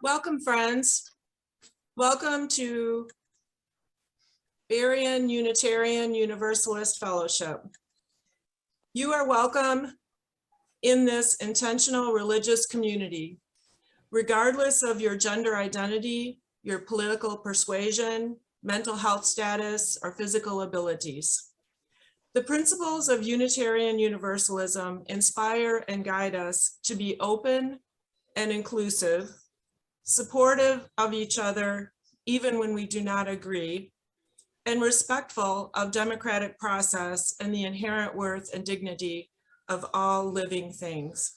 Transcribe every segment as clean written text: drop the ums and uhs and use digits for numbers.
Welcome, friends. Welcome to Berean Unitarian Universalist Fellowship. You are welcome in this intentional religious community, regardless of your gender identity, your political persuasion, mental health status, or physical abilities. The principles of Unitarian Universalism inspire and guide us to be open and inclusive, supportive of each other, even when we do not agree, and respectful of democratic process and the inherent worth and dignity of all living things.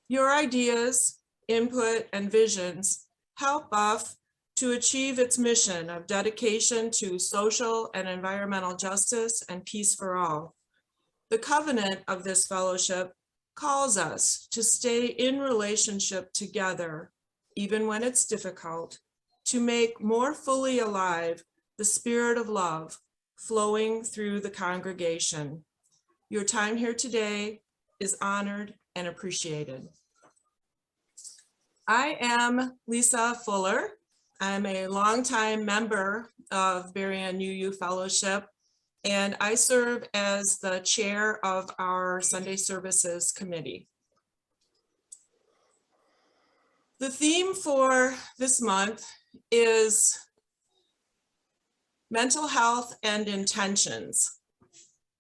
Your ideas, input, and visions help BUUF to achieve its mission of dedication to social and environmental justice and peace for all. The covenant of this fellowship calls us to stay in relationship together, even when it's difficult, to make more fully alive the spirit of love flowing through the congregation. Your time here today is honored and appreciated. I am Lisa Fuller. I'm a longtime member of Berean UU Fellowship, and I serve as the chair of our Sunday Services Committee. The theme for this month is mental health and intentions.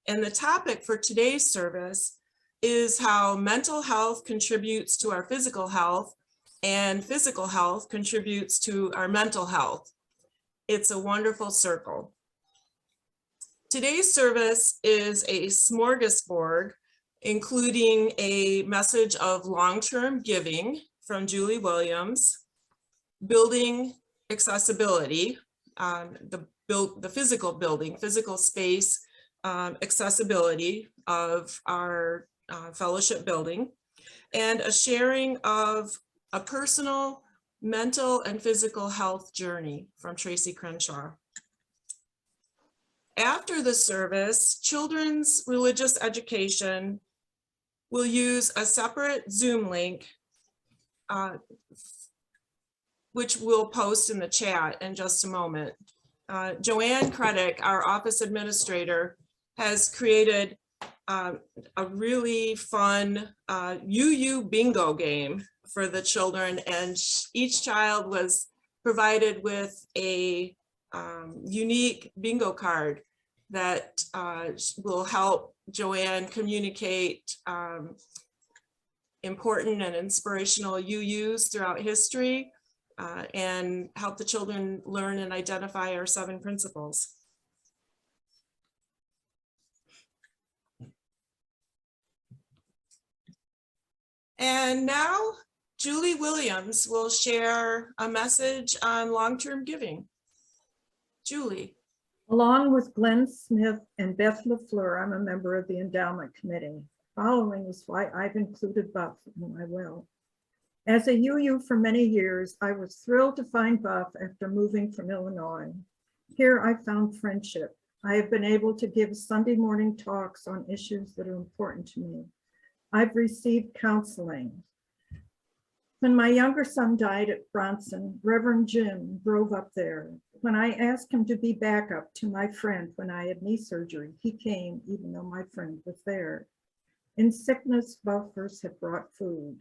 And the topic for today's service is how mental health contributes to our physical health and physical health contributes to our mental health. It's a wonderful circle. Today's service is a smorgasbord, including a message of long-term giving from Julie Williams, building accessibility, the physical building, physical space, accessibility of our fellowship building, and a sharing of a personal mental and physical health journey from Tracy Crenshaw. After the service, children's religious education will use a separate Zoom link which we'll post in the chat in just a moment. Joanne Creddick, our office administrator, has created a really fun UU bingo game for the children, and each child was provided with a unique bingo card that will help Joanne communicate important and inspirational UUs throughout history and help the children learn and identify our 7 principles. And now Julie Williams will share a message on long-term giving. Julie. Along with Glenn Smith and Beth LaFleur, I'm a member of the Endowment Committee. Following is why I've included BUUF in my will. As a UU for many years, I was thrilled to find BUUF after moving from Illinois. Here I found friendship. I have been able to give Sunday morning talks on issues that are important to me. I've received counseling. When my younger son died at Bronson, Reverend Jim drove up there. When I asked him to be backup to my friend when I had knee surgery, he came even though my friend was there. In sickness, BUUFers have brought food.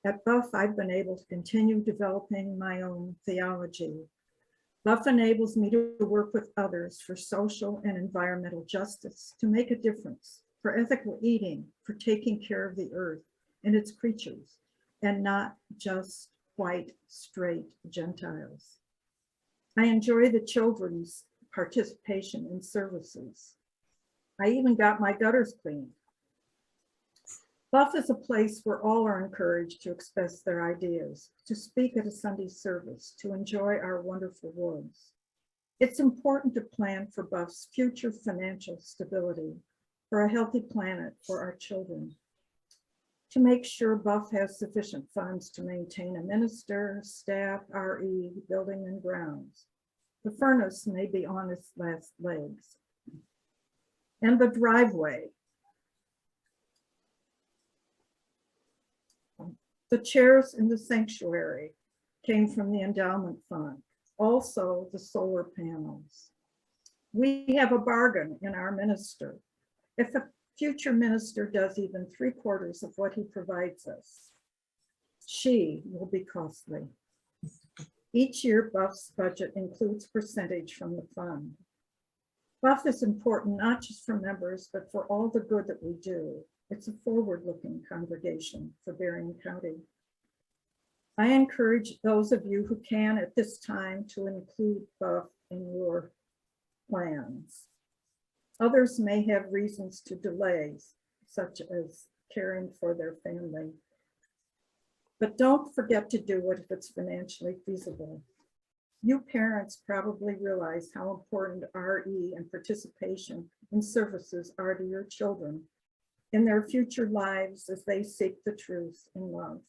At BUUF, I've been able to continue developing my own theology. BUUF enables me to work with others for social and environmental justice, to make a difference, for ethical eating, for taking care of the earth and its creatures, and not just white, straight Gentiles. I enjoy the children's participation in services. I even got my gutters cleaned. BUUF is a place where all are encouraged to express their ideas, to speak at a Sunday service, to enjoy our wonderful woods. It's important to plan for BUUF's future financial stability, for a healthy planet for our children, to make sure BUUF has sufficient funds to maintain a minister, staff, RE, building and grounds. The furnace may be on its last legs. And the driveway. The chairs in the sanctuary came from the endowment fund, also the solar panels. We have a bargain in our minister. If a future minister does even 3/4 of what he provides us, she will be costly. Each year, BUUF's budget includes percentage from the fund. BUUF is important not just for members, but for all the good that we do. It's a forward-looking congregation for Berrien County. I encourage those of you who can at this time to include BUUF in your plans. Others may have reasons to delay, such as caring for their family. But don't forget to do it if it's financially feasible. You parents probably realize how important RE and participation in services are to your children in their future lives as they seek the truth in love.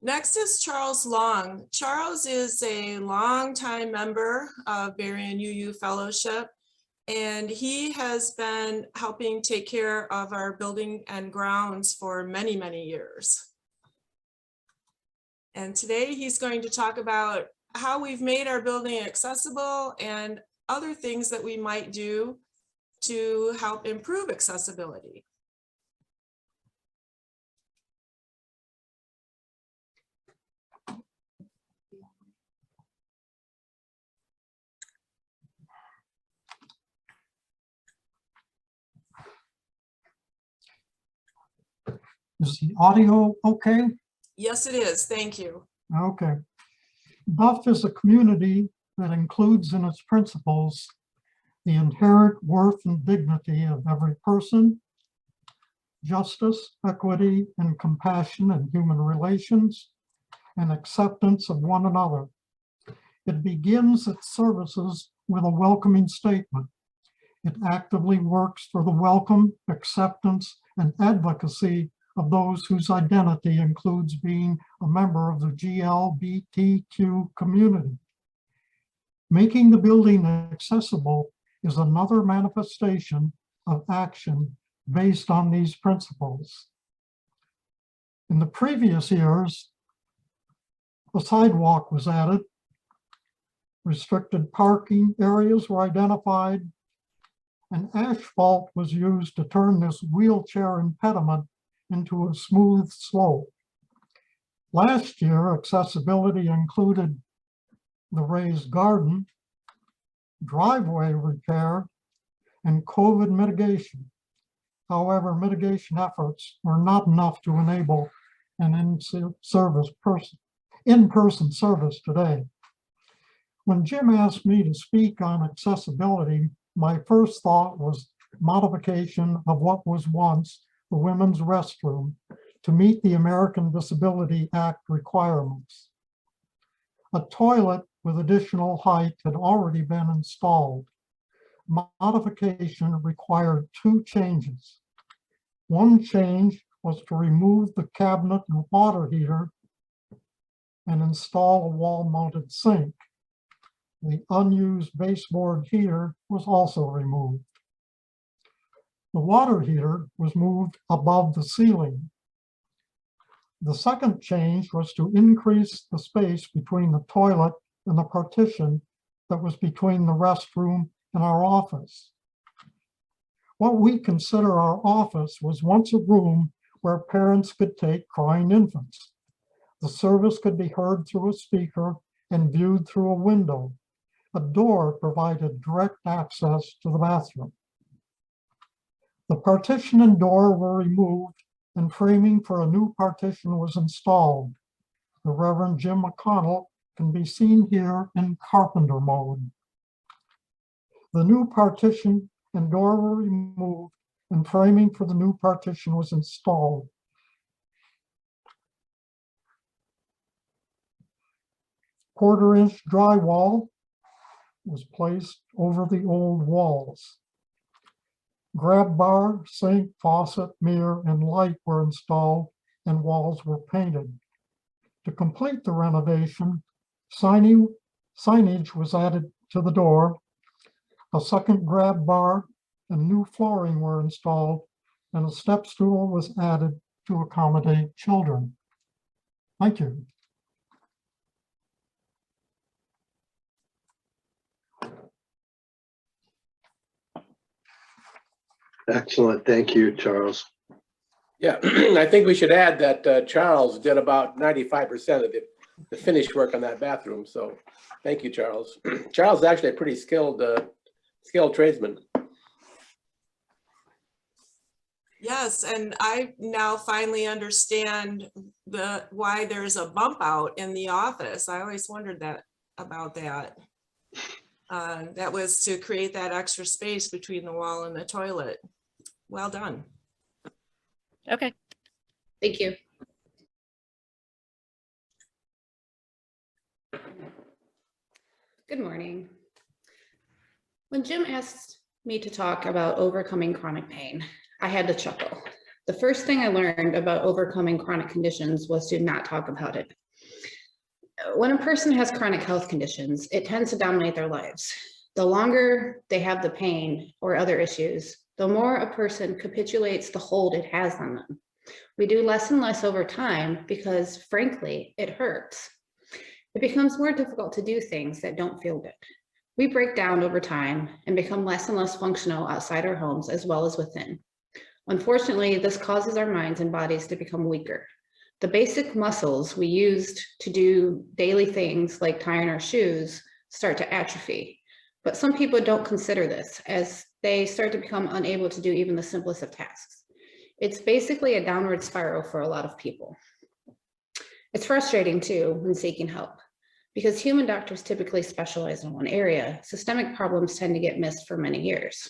Next is Charles Long. Charles is a longtime member of Berrien UU Fellowship, and he has been helping take care of our building and grounds for many, many years. And today he's going to talk about how we've made our building accessible and other things that we might do to help improve accessibility. Is the audio okay? Yes, it is. Thank you. Okay. BUUF is a community that includes in its principles the inherent worth and dignity of every person, justice, equity, and compassion in human relations, and acceptance of one another. It begins its services with a welcoming statement. It actively works for the welcome, acceptance, and advocacy of those whose identity includes being a member of the GLBTQ community. Making the building accessible is another manifestation of action based on these principles. In the previous years, a sidewalk was added, restricted parking areas were identified, and asphalt was used to turn this wheelchair impediment into a smooth slope. Last year, accessibility included the raised garden, driveway repair, and COVID mitigation. However, mitigation efforts were not enough to enable an in-person service today. When Jim asked me to speak on accessibility, my first thought was modification of what was once the women's restroom to meet the American Disability Act requirements. A toilet with additional height had already been installed. Modification required 2 changes. One change was to remove the cabinet and water heater and install a wall-mounted sink. The unused baseboard heater was also removed. The water heater was moved above the ceiling. The second change was to increase the space between the toilet and the partition that was between the restroom and our office. What we consider our office was once a room where parents could take crying infants. The service could be heard through a speaker and viewed through a window. A door provided direct access to the bathroom. The partition and door were removed and framing for a new partition was installed. The Reverend Jim McConnell can be seen here in carpenter mode. The new partition and door were removed and framing for the new partition was installed. Quarter-inch drywall was placed over the old walls. Grab bar, sink, faucet, mirror, and light were installed and walls were painted. To complete the renovation, signage was added to the door. A second grab bar and new flooring were installed and a step stool was added to accommodate children. Thank you. Excellent. Thank you, Charles. Yeah, I think we should add that Charles did about 95% of the finished work on that bathroom. So thank you, Charles. Charles is actually a pretty skilled tradesman. Yes, and I now finally understand why there's a bump out in the office. I always wondered about that. That was to create that extra space between the wall and the toilet. Well done. Okay. Thank you. Good morning. When Jim asked me to talk about overcoming chronic pain, I had to chuckle. The first thing I learned about overcoming chronic conditions was to not talk about it. When a person has chronic health conditions, it tends to dominate their lives. The longer they have the pain or other issues, the more a person capitulates the hold it has on them. We do less and less over time because, frankly, it hurts. It becomes more difficult to do things that don't feel good. We break down over time and become less and less functional outside our homes as well as within. Unfortunately, this causes our minds and bodies to become weaker. The basic muscles we used to do daily things like tying our shoes start to atrophy. But some people don't consider this as they start to become unable to do even the simplest of tasks. It's basically a downward spiral for a lot of people. It's frustrating too when seeking help. Because human doctors typically specialize in one area, systemic problems tend to get missed for many years.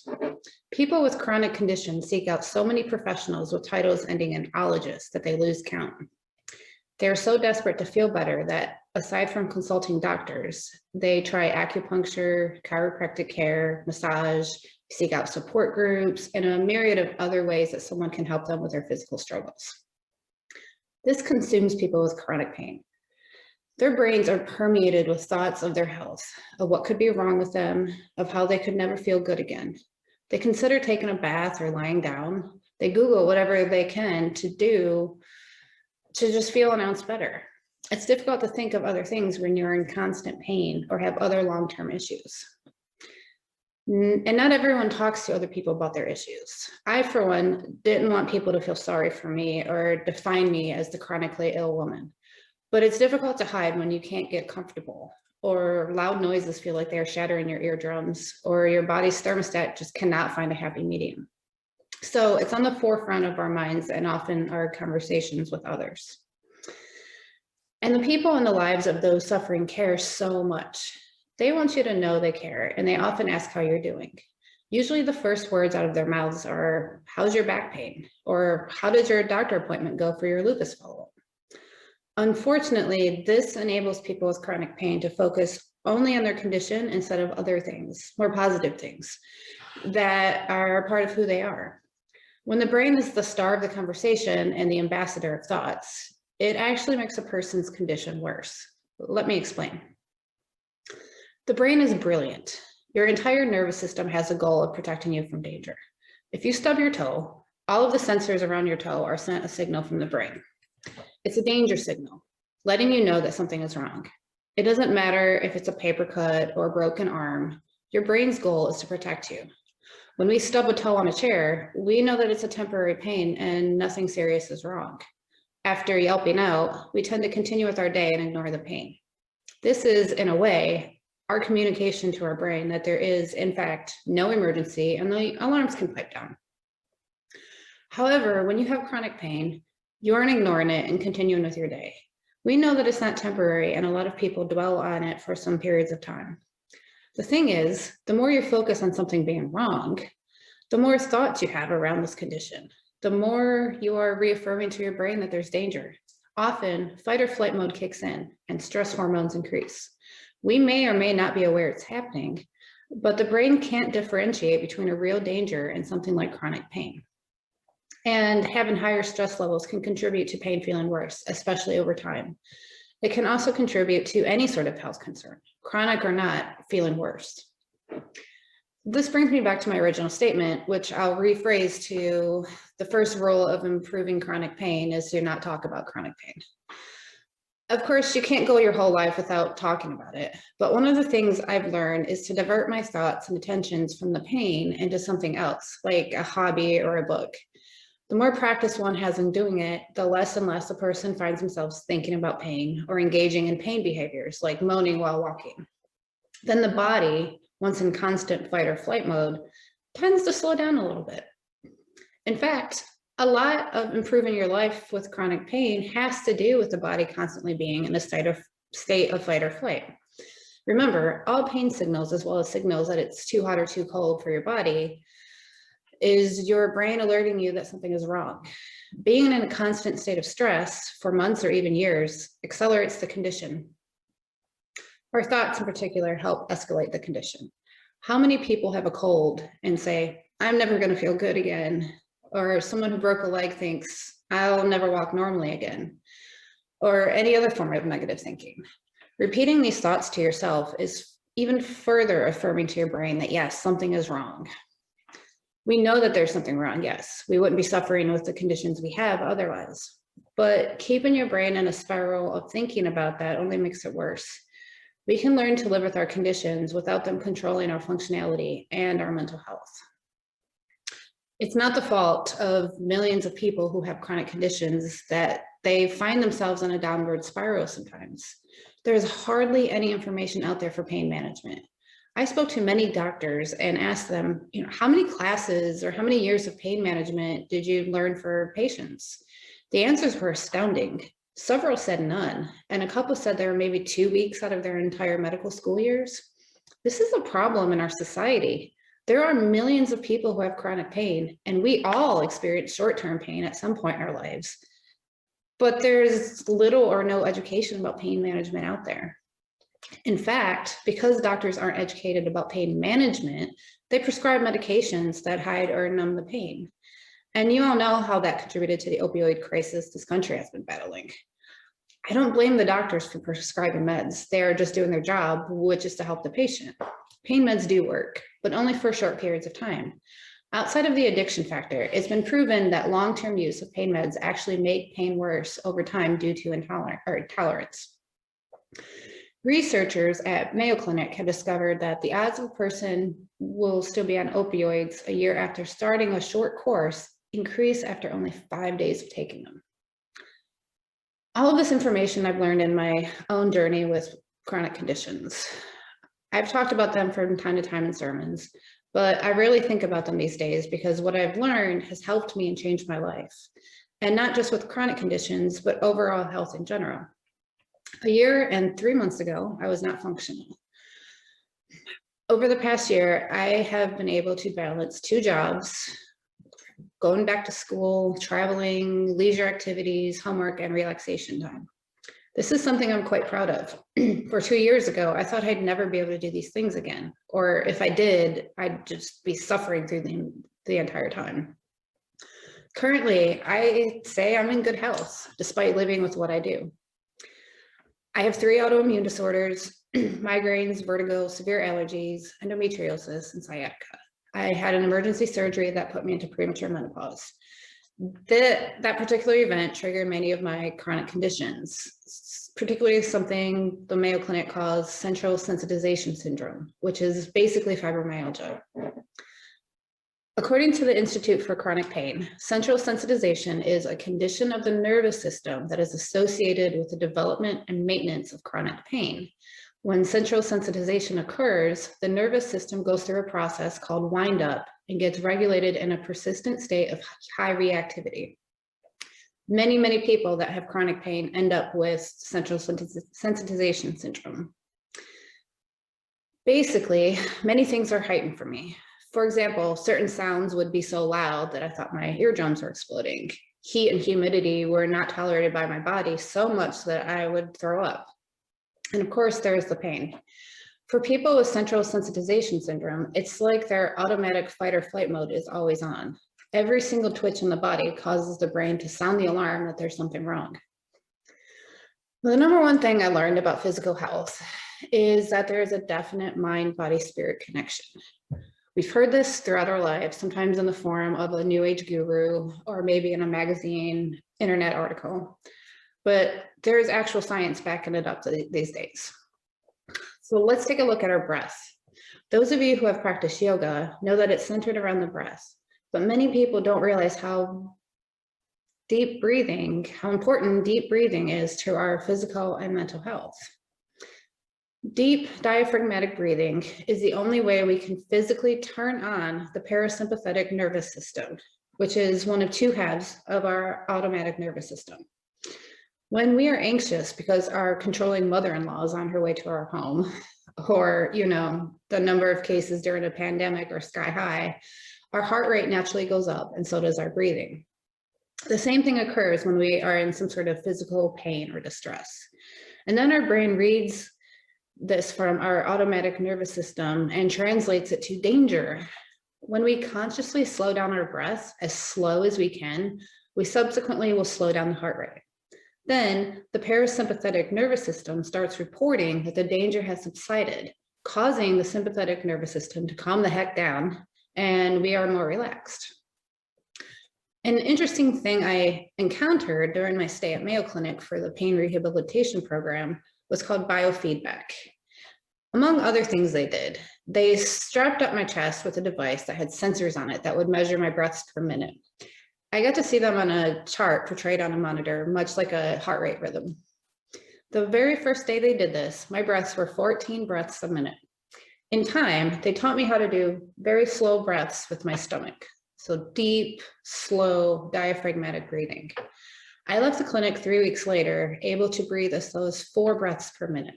People with chronic conditions seek out so many professionals with titles ending in "ologist" that they lose count. They're so desperate to feel better that, aside from consulting doctors, they try acupuncture, chiropractic care, massage, seek out support groups, and a myriad of other ways that someone can help them with their physical struggles. This consumes people with chronic pain. Their brains are permeated with thoughts of their health, of what could be wrong with them, of how they could never feel good again. They consider taking a bath or lying down. They Google whatever they can to do to just feel an ounce better. It's difficult to think of other things when you're in constant pain or have other long-term issues. And not everyone talks to other people about their issues. I, for one, didn't want people to feel sorry for me or define me as the chronically ill woman. But it's difficult to hide when you can't get comfortable, or loud noises feel like they're shattering your eardrums, or your body's thermostat just cannot find a happy medium. So it's on the forefront of our minds and often our conversations with others. And the people in the lives of those suffering care so much. They want you to know they care, and they often ask how you're doing. Usually the first words out of their mouths are, "How's your back pain?" Or, "How did your doctor appointment go for your lupus follow-up?" Unfortunately, this enables people with chronic pain to focus only on their condition instead of other things, more positive things that are part of who they are. When the brain is the star of the conversation and the ambassador of thoughts, it actually makes a person's condition worse. Let me explain. The brain is brilliant. Your entire nervous system has a goal of protecting you from danger. If you stub your toe, all of the sensors around your toe are sent a signal from the brain. It's a danger signal, letting you know that something is wrong. It doesn't matter if it's a paper cut or a broken arm, your brain's goal is to protect you. When we stub a toe on a chair, we know that it's a temporary pain and nothing serious is wrong. After yelping out, we tend to continue with our day and ignore the pain. This is, in a way, our communication to our brain that there is, in fact, no emergency and the alarms can pipe down. However, when you have chronic pain, you aren't ignoring it and continuing with your day. We know that it's not temporary, and a lot of people dwell on it for some periods of time. The thing is, the more you focus on something being wrong, the more thoughts you have around this condition, the more you are reaffirming to your brain that there's danger. Often, fight or flight mode kicks in and stress hormones increase. We may or may not be aware it's happening, but the brain can't differentiate between a real danger and something like chronic pain. And having higher stress levels can contribute to pain feeling worse, especially over time. It can also contribute to any sort of health concern, chronic or not, feeling worse. This brings me back to my original statement, which I'll rephrase to the first rule of improving chronic pain is to not talk about chronic pain. Of course, you can't go your whole life without talking about it. But one of the things I've learned is to divert my thoughts and attentions from the pain into something else, like a hobby or a book. The more practice one has in doing it, the less and less a person finds themselves thinking about pain or engaging in pain behaviors like moaning while walking. Then the body, once in constant fight or flight mode, tends to slow down a little bit. In fact, a lot of improving your life with chronic pain has to do with the body constantly being in a state of fight or flight. Remember, all pain signals, as well as signals that it's too hot or too cold for your body, is your brain alerting you that something is wrong. Being in a constant state of stress for months or even years accelerates the condition. Our thoughts in particular help escalate the condition. How many people have a cold and say, I'm never going to feel good again? Or someone who broke a leg thinks, I'll never walk normally again. Or any other form of negative thinking. Repeating these thoughts to yourself is even further affirming to your brain that yes, something is wrong. We know that there's something wrong, yes. We wouldn't be suffering with the conditions we have otherwise. But keeping your brain in a spiral of thinking about that only makes it worse. We can learn to live with our conditions without them controlling our functionality and our mental health. It's not the fault of millions of people who have chronic conditions that they find themselves in a downward spiral sometimes. There's hardly any information out there for pain management. I spoke to many doctors and asked them, how many classes or how many years of pain management did you learn for patients? The answers were astounding. Several said none, and a couple said there were maybe 2 weeks out of their entire medical school years. This is a problem in our society. There are millions of people who have chronic pain, and we all experience short-term pain at some point in our lives. But there's little or no education about pain management out there. In fact, because doctors aren't educated about pain management, they prescribe medications that hide or numb the pain. And you all know how that contributed to the opioid crisis this country has been battling. I don't blame the doctors for prescribing meds. They're just doing their job, which is to help the patient. Pain meds do work, but only for short periods of time. Outside of the addiction factor, it's been proven that long-term use of pain meds actually make pain worse over time due to intolerance. Researchers at Mayo Clinic have discovered that the odds of a person will still be on opioids a year after starting a short course increase after only 5 days of taking them. All of this information I've learned in my own journey with chronic conditions. I've talked about them from time to time in sermons, but I rarely think about them these days because what I've learned has helped me and changed my life. And not just with chronic conditions, but overall health in general. A year and 3 months ago, I was not functional. Over the past year, I have been able to balance 2 jobs, going back to school, traveling, leisure activities, homework, and relaxation time. This is something I'm quite proud of. For 2 years ago, I thought I'd never be able to do these things again. Or if I did, I'd just be suffering through the entire time. Currently, I say I'm in good health, despite living with what I do. I have 3 autoimmune disorders, migraines, vertigo, severe allergies, endometriosis, and sciatica. I had an emergency surgery that put me into premature menopause. That particular event triggered many of my chronic conditions, particularly something the Mayo Clinic calls central sensitization syndrome, which is basically fibromyalgia. According to the Institute for Chronic Pain, central sensitization is a condition of the nervous system that is associated with the development and maintenance of chronic pain. When central sensitization occurs, the nervous system goes through a process called wind up and gets regulated in a persistent state of high reactivity. Many people that have chronic pain end up with central sensitization syndrome. Basically, many things are heightened for me. For example, certain sounds would be so loud that I thought my eardrums were exploding. Heat and humidity were not tolerated by my body so much that I would throw up. And of course, there's the pain. For people with central sensitization syndrome, it's like their automatic fight or flight mode is always on. Every single twitch in the body causes the brain to sound the alarm that there's something wrong. The number one thing I learned about physical health is that there is a definite mind-body-spirit connection. We've heard this throughout our lives, sometimes in the form of a new age guru, or maybe in a magazine, internet article, but there is actual science backing it up these days. So let's take a look at our breath. Those of you who have practiced yoga know that it's centered around the breath, but many people don't realize how important deep breathing is to our physical and mental health. Deep diaphragmatic breathing is the only way we can physically turn on the parasympathetic nervous system, which is one of two halves of our automatic nervous system. When we are anxious because our controlling mother-in-law is on her way to our home, or, you know, the number of cases during a pandemic are sky high, our heart rate naturally goes up, and so does our breathing. The same thing occurs when we are in some sort of physical pain or distress. And then our brain reads this from our automatic nervous system and translates it to danger. When we consciously slow down our breath as slow as we can, we subsequently will slow down the heart rate. Then the parasympathetic nervous system starts reporting that the danger has subsided, causing the sympathetic nervous system to calm the heck down, and we are more relaxed. An interesting thing I encountered during my stay at Mayo Clinic for the pain rehabilitation program was called biofeedback. Among other things they did, they strapped up my chest with a device that had sensors on it that would measure my breaths per minute. I got to see them on a chart portrayed on a monitor, much like a heart rate rhythm. The very first day they did this, my breaths were 14 breaths a minute. In time, they taught me how to do very slow breaths with my stomach. So deep, slow, diaphragmatic breathing. I left the clinic 3 weeks later, able to breathe as slow as 4 breaths per minute.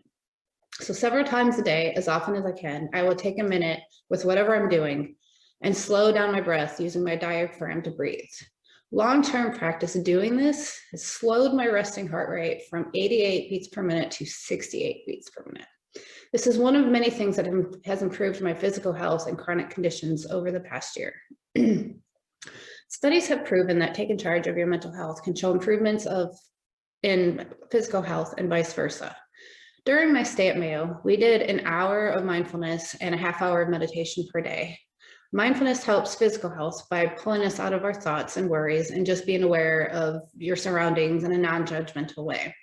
So several times a day, as often as I can, I will take a minute with whatever I'm doing and slow down my breath using my diaphragm to breathe. Long-term practice of doing this has slowed my resting heart rate from 88 beats per minute to 68 beats per minute. This is one of many things that has improved my physical health and chronic conditions over the past year. Studies have proven that taking charge of your mental health can show improvements in physical health and vice versa. During my stay at Mayo, we did an hour of mindfulness and a half hour of meditation per day. Mindfulness helps physical health by pulling us out of our thoughts and worries and just being aware of your surroundings in a non-judgmental way.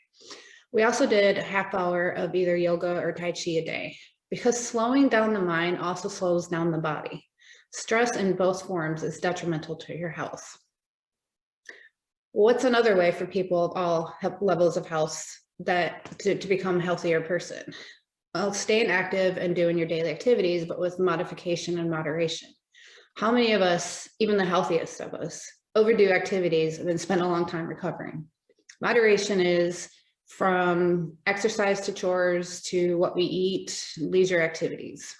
We also did a half hour of either yoga or Tai Chi a day, because slowing down the mind also slows down the body. Stress in both forms is detrimental to your health. What's another way for people of all levels of health to become a healthier person? Well, staying active and doing your daily activities, but with modification and moderation. How many of us, even the healthiest of us, overdo activities and then spend a long time recovering? Moderation is from exercise to chores to what we eat, leisure activities.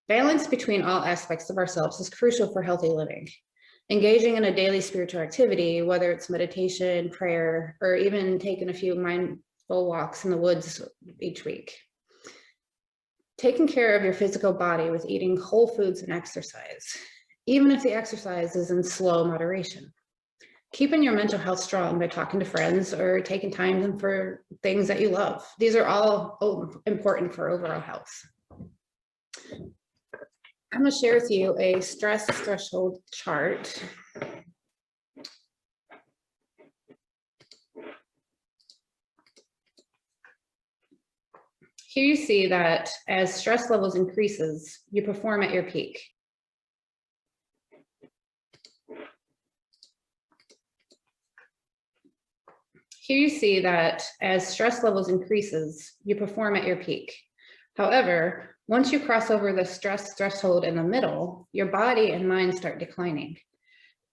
Balance between all aspects of ourselves is crucial for healthy living. Engaging in a daily spiritual activity, whether it's meditation, prayer, or even taking a few mindful walks in the woods each week. Taking care of your physical body with eating whole foods and exercise, even if the exercise is in slow moderation. Keeping your mental health strong by talking to friends or taking time for things that you love. These are all important for overall health. I'm going to share with you a stress threshold chart. Here you see that as stress levels increases, you perform at your peak. Here you see that as stress levels increases, you perform at your peak. However, once you cross over the stress threshold in the middle, your body and mind start declining.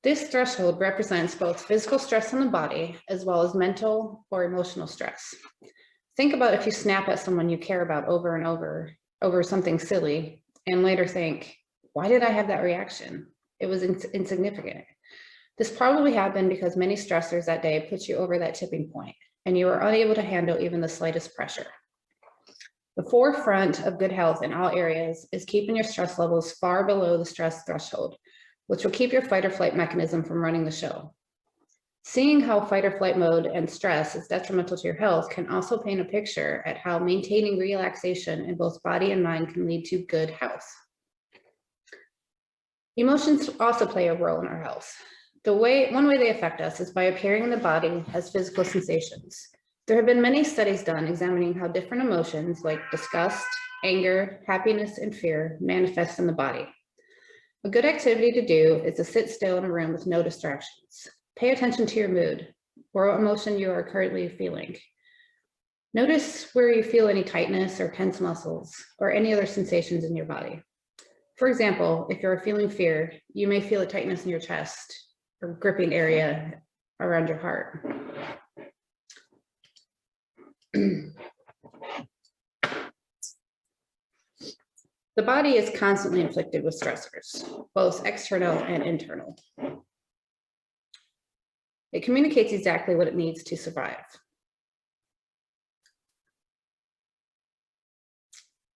This threshold represents both physical stress in the body as well as mental or emotional stress. Think about if you snap at someone you care about over and over something silly and later think, why did I have that reaction? It was insignificant. This probably happened because many stressors that day put you over that tipping point and you were unable to handle even the slightest pressure. The forefront of good health in all areas is keeping your stress levels far below the stress threshold, which will keep your fight or flight mechanism from running the show. Seeing how fight or flight mode and stress is detrimental to your health can also paint a picture at how maintaining relaxation in both body and mind can lead to good health. Emotions also play a role in our health. One way they affect us is by appearing in the body as physical sensations. There have been many studies done examining how different emotions like disgust, anger, happiness, and fear manifest in the body. A good activity to do is to sit still in a room with no distractions. Pay attention to your mood or what emotion you are currently feeling. Notice where you feel any tightness or tense muscles or any other sensations in your body. For example, if you're feeling fear, you may feel a tightness in your chest or gripping area around your heart. The body is constantly inflicted with stressors, both external and internal. It communicates exactly what it needs to survive.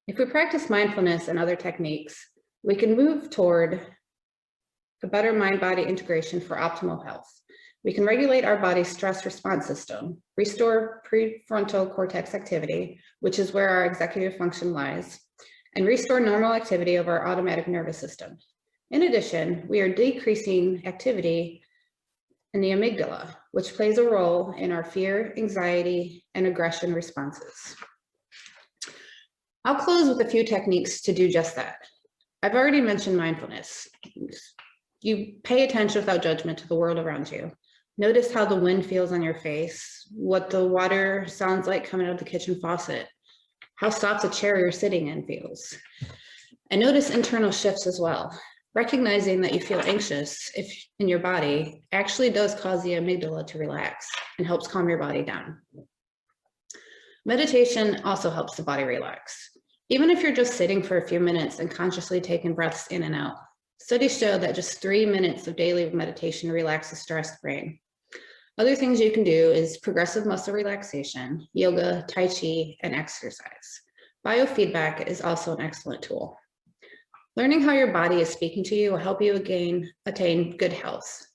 If we practice mindfulness and other techniques, we can move toward a better mind-body integration for optimal health. We can regulate our body's stress response system, restore prefrontal cortex activity, which is where our executive function lies, and restore normal activity of our automatic nervous system. In addition, we are decreasing activity in the amygdala, which plays a role in our fear, anxiety, and aggression responses. I'll close with a few techniques to do just that. I've already mentioned mindfulness. You pay attention without judgment to the world around you. Notice how the wind feels on your face, what the water sounds like coming out of the kitchen faucet, how soft the chair you're sitting in feels. And notice internal shifts as well. Recognizing that you feel anxious in your body actually does cause the amygdala to relax and helps calm your body down. Meditation also helps the body relax. Even if you're just sitting for a few minutes and consciously taking breaths in and out, studies show that just 3 minutes of daily meditation relaxes the stressed brain. Other things you can do is progressive muscle relaxation, yoga, tai chi, and exercise. Biofeedback is also an excellent tool. Learning how your body is speaking to you will help you attain good health.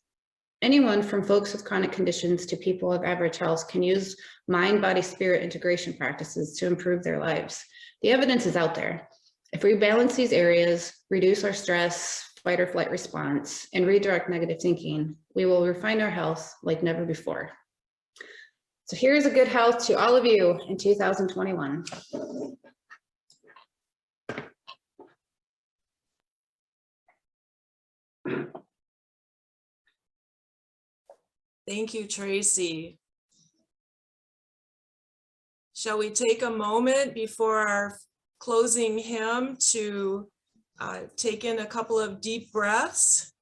Anyone from folks with chronic conditions to people of average health can use mind-body-spirit integration practices to improve their lives. The evidence is out there. If we balance these areas, reduce our stress, fight or flight response, and redirect negative thinking, we will refine our health like never before. So here's a good health to all of you in 2021. Thank you, Tracy. Shall we take a moment before our closing hymn to take in a couple of deep breaths?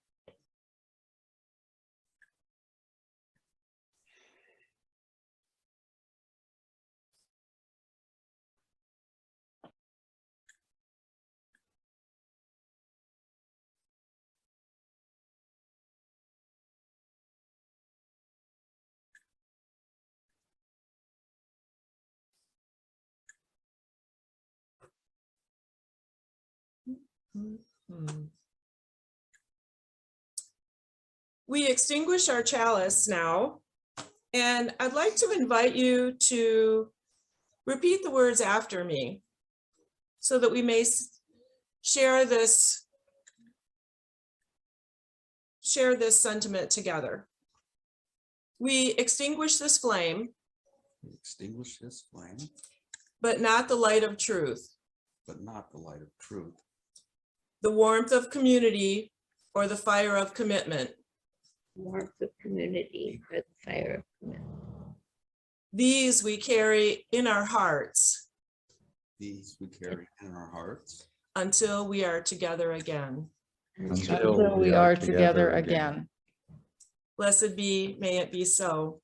We extinguish our chalice now, and I'd like to invite you to repeat the words after me so that we may share this sentiment together. We extinguish this flame, We extinguish this flame, but not the light of truth, but not the light of truth, the warmth of community, or the fire of commitment. Warmth of community, or the fire of commitment. These we carry in our hearts these we carry in our hearts until we are together again. Until we are together again. Blessed be, may it be so.